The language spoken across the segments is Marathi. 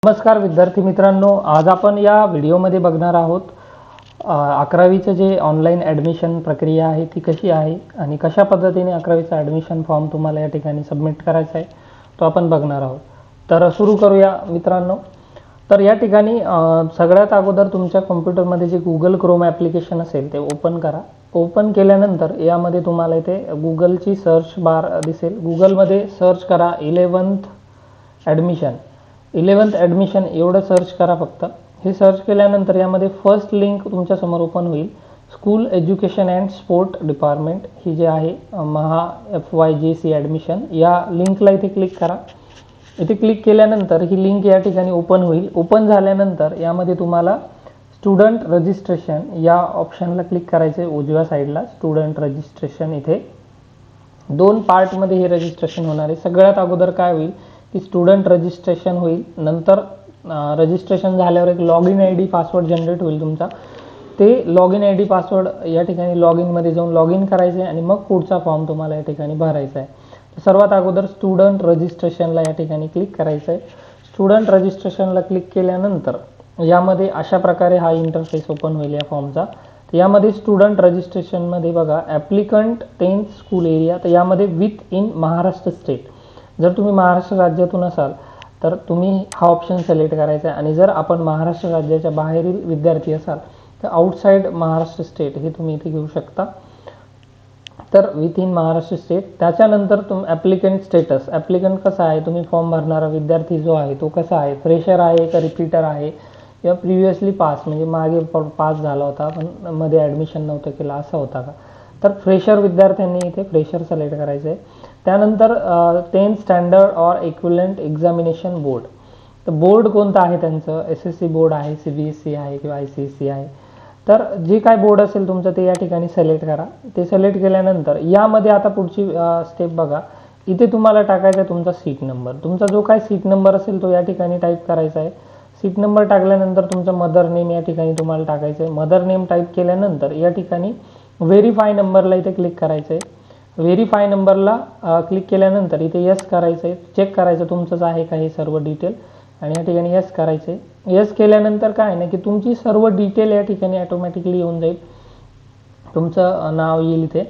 नमस्कार विद्यार्थी मित्रांनो, आज आपण या व्हिडिओमध्ये बघणार आहोत 11वीचं जे ऑनलाईन ॲडमिशन प्रक्रिया आहे ती कशी आहे आणि कशा पद्धतीने 11वीचा ॲडमिशन फॉर्म तुम्हाला या ठिकाणी सबमिट करायचा आहे तो आपण बघणार आहोत। तर सुरू करूया मित्रांनो। तर या ठिकाणी सगळ्यात अगोदर तुमच्या कॉम्प्युटरमध्ये जे गुगल क्रोम ॲप्लिकेशन असेल ते ओपन करा। ओपन केल्यानंतर यामध्ये तुम्हाला इथे गुगलची सर्च बार दिसेल। गुगलमध्ये सर्च करा 11th ॲडमिशन एवढं सर्च करा फक्त। हे सर्च केल्यानंतर यामध्ये फर्स्ट लिंक तुमच्या समोर ओपन होईल, school education and sport department ही जे आहे महा FYJC ॲडमिशन, या लिंकला इथे क्लिक करा। इथे क्लिक केल्यानंतर ही लिंक या ठिकाणी ओपन होईल। ओपन झाल्यानंतर यामध्ये तुम्हाला स्टुडंट रजिस्ट्रेशन या ऑप्शनला क्लिक करायचे उजव्या साईडला। स्टुडंट रजिस्ट्रेशन इथे दोन पार्टमध्ये हे रजिस्ट्रेशन होणार आहे। सगळ्यात अगोदर काय होईल की स्टुडंट रजिस्ट्रेशन होईल, नंतर रजिस्ट्रेशन झाल्यावर एक लॉगिन ID पासवर्ड जनरेट होईल तुमचा। ते लॉगिन ID पासवर्ड या ठिकाणी लॉगिनमध्ये जाऊन लॉगिन करायचे आणि मग पुढचा फॉर्म तुम्हाला या ठिकाणी भरायचा आहे। सर्वात अगोदर स्टुडंट रजिस्ट्रेशनला या ठिकाणी क्लिक करायचं आहे। स्टुडंट रजिस्ट्रेशनला क्लिक केल्यानंतर यामध्ये अशा प्रकारे हा इंटरफेस ओपन होईल या फॉर्मचा। तर यामध्ये स्टुडंट रजिस्ट्रेशनमध्ये बघा ॲप्लिकंट 10th स्कूल एरिया, तर यामध्ये विथ इन महाराष्ट्र स्टेट, जर तुम्ही महाराष्ट्र राज्यातून असाल तर तुम्ही हा ऑप्शन सिलेक्ट करायचा आहे आणि जर आपण महाराष्ट्र राज्याच्या बाहेरील विद्यार्थी असाल तर आउटसाइड महाराष्ट्र स्टेट हे तुम्ही इथे घेऊ शकता। तर विथ इन महाराष्ट्र स्टेट, त्याच्यानंतर ॲप्लिकंट स्टेटस, ॲप्लिकंट कसा आहे, तुम्ही फॉर्म भरणारा विद्यार्थी जो आहे तो कसा आहे, फ्रेशर आहे का रिपीटर आहे किंवा प्रिव्हियसली पास म्हणजे मागे पास झाला होता पण मध्ये ॲडमिशन नव्हतं केलं असा होता का, तर फ्रेशर विद्यार्थ्यांनी इथे फ्रेशर सिलेक्ट करायचं आहे। त्यानंतर 10th standard or equivalent examination board, तर बोर्ड कोणतं आहे त्यांचं, SSC बोर्ड आहे, CBSE आहे किंवा ICSE आहे, तर जे काय बोर्ड असेल तुमचं ते या ठिकाणी सिलेक्ट करा। ते सिलेक्ट केल्यानंतर यामध्ये आता पुढची स्टेप बघा, इथे तुम्हाला टाकायचा आहे तुमचा सीट नंबर। तुमचा जो काय सीट नंबर असेल तो या ठिकाणी टाईप करायचा आहे। सीट नंबर टाकल्यानंतर तुमचं मदर नेम या ठिकाणी तुम्हाला टाकायचं आहे। मदर नेम टाईप केल्यानंतर या ठिकाणी व्हेरीफाय नंबरला इथे क्लिक करायचं आहे। व्हेरीफाय नंबरला क्लिक केल्यानंतर इथे यस करायचं आहे, चेक करायचं तुमचंच आहे का हे सर्व डिटेल आणि या ठिकाणी यस करायचं आहे। यस केल्यानंतर काय ना की तुमची सर्व डिटेल या ठिकाणी ऑटोमॅटिकली येऊन जाईल, तुमचं नाव येईल इथे।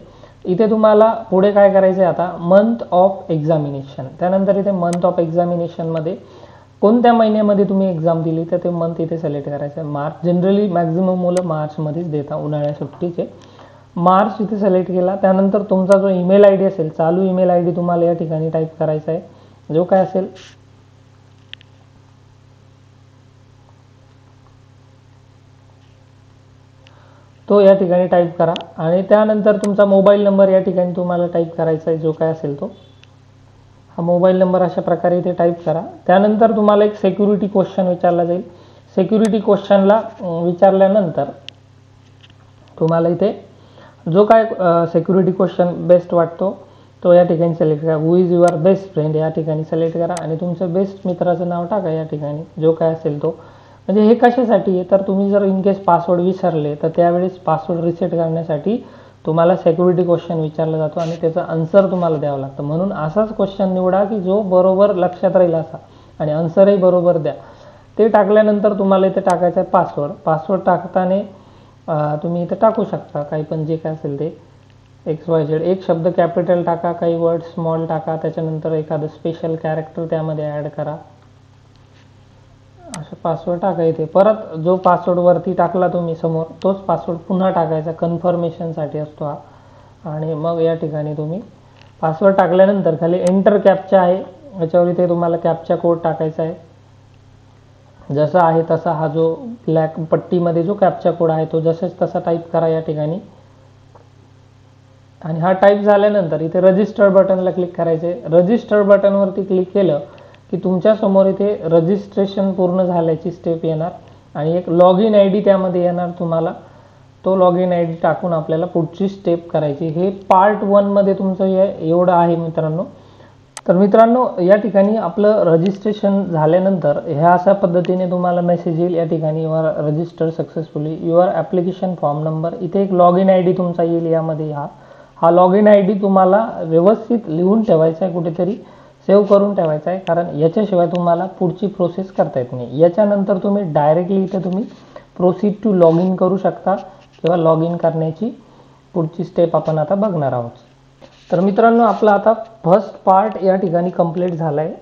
इथे तुम्हाला पुढे काय करायचं आहे आता, मंथ ऑफ एक्झामिनेशन, त्यानंतर इथे मंथ ऑफ एक्झामिनेशनमध्ये कोणत्या महिन्यामध्ये तुम्ही एक्झाम दिली तर ते मंथ इथे सिलेक्ट करायचं आहे। मार्च, जनरली मॅक्झिमम मुलं मार्चमध्येच देतात, उन्हाळ्या सुट्टीचे मार्च इथे सिलेक्ट केला। त्यानंतर तुमचा जो ईमेल ID असेल, चालू ईमेल ID तुम्हाला या ठिकाणी टाईप करायचा आहे, जो काय असेल तो या ठिकाणी टाईप करा आणि त्यानंतर तुमचा मोबाईल नंबर या ठिकाणी तुम्हाला टाईप करायचा आहे, जो काय असेल तो हा मोबाईल नंबर अशा प्रकारे इथे टाईप करा। त्यानंतर तुम्हाला एक सिक्युरिटी क्वेश्चन विचारला जाईल। सिक्युरिटी क्वेश्चनला विचारल्यानंतर तुम्हाला इथे जो काय सिक्युरिटी क्वेश्चन बेस्ट वाटतो तो या ठिकाणी सिलेक्ट करा। हु इज युअर बेस्ट फ्रेंड या ठिकाणी सिलेक्ट करा आणि तुमचं बेस्ट मित्राचं नाव टाका या ठिकाणी, जो काय असेल तो। म्हणजे हे कशासाठी आहे तर तुम्ही जर इन केस पासवर्ड विसरले तर त्यावेळेस पासवर्ड रिसेट करण्यासाठी तुम्हाला सिक्युरिटी क्वेश्चन विचारला जातो आणि त्याचं आन्सर तुम्हाला द्यावं लागतं। म्हणून असाच क्वेश्चन निवडा की जो बरोबर लक्षात राहील असा आणि आन्सरही बरोबर द्या। ते टाकल्यानंतर तुम्हाला इथे टाकायचं आहे पासवर्ड। पासवर्ड टाकताना तुम्ही इथे टाकू शकता काही पण जे काय असेल ते XYZ, एक शब्द कॅपिटल टाका, काही वर्ड स्मॉल टाका, त्याच्यानंतर एखादं स्पेशल कॅरेक्टर त्यामध्ये ॲड करा, असं पासवर्ड टाका। इथे परत जो पासवर्ड वरती टाकला तुम्ही समोर तोच पासवर्ड पुन्हा टाकायचा, कन्फर्मेशनसाठी असतो हा। आणि मग या ठिकाणी तुम्ही पासवर्ड टाकल्यानंतर खाली एंटर कॅप्चा आहे, याच्यावर इथे तुम्हाला कॅप्चा कोड टाकायचा आहे। जसा आहे तसा हा जो ब्लॅक पट्टीमध्ये जो कॅप्चा कोड आहे तो जसाच तसा टाईप करा या ठिकाणी आणि हा टाईप झाल्यानंतर इथे रजिस्टर बटनला क्लिक करायचे। रजिस्टर बटनवरती क्लिक केलं की तुमच्या समोर इथे रजिस्ट्रेशन पूर्ण झाल्याची स्टेप येणार आणि एक लॉगिन ID त्यामध्ये येणार तुम्हाला, तो लॉगिन ID टाकून आपल्याला पुढची स्टेप करायची। हे पार्ट 1 मध्ये तुमचं एवढं आहे मित्रांनो। तर मित्रांनो या ठिकाणी आपलं रजिस्ट्रेशन झाल्यानंतर ह्या अशा पद्धतीने तुम्हाला मेसेज येईल, या ठिकाणी your register successfully, your application form number, इथे एक लॉगिन ID तुमचा येईल यामध्ये। हा लॉगिन ID तुम्हाला व्यवस्थित लिहून ठेवायचा आहे कुठेतरी सेव्ह करून ठेवायचा आहे, कारण याच्याशिवाय तुम्हाला पुढची प्रोसेस करता येत नाही. याच्यानंतर तुम्ही डायरेक्टली इथे तुम्ही प्रोसीड टू लॉग इन करू शकता किंवा लॉग इन करण्याची पुढची स्टेप आपण आता बघणार आहोत. तर मित्रांनो, आपला आता फर्स्ट पार्ट या ठिकाणी कंप्लीट झाला आहे.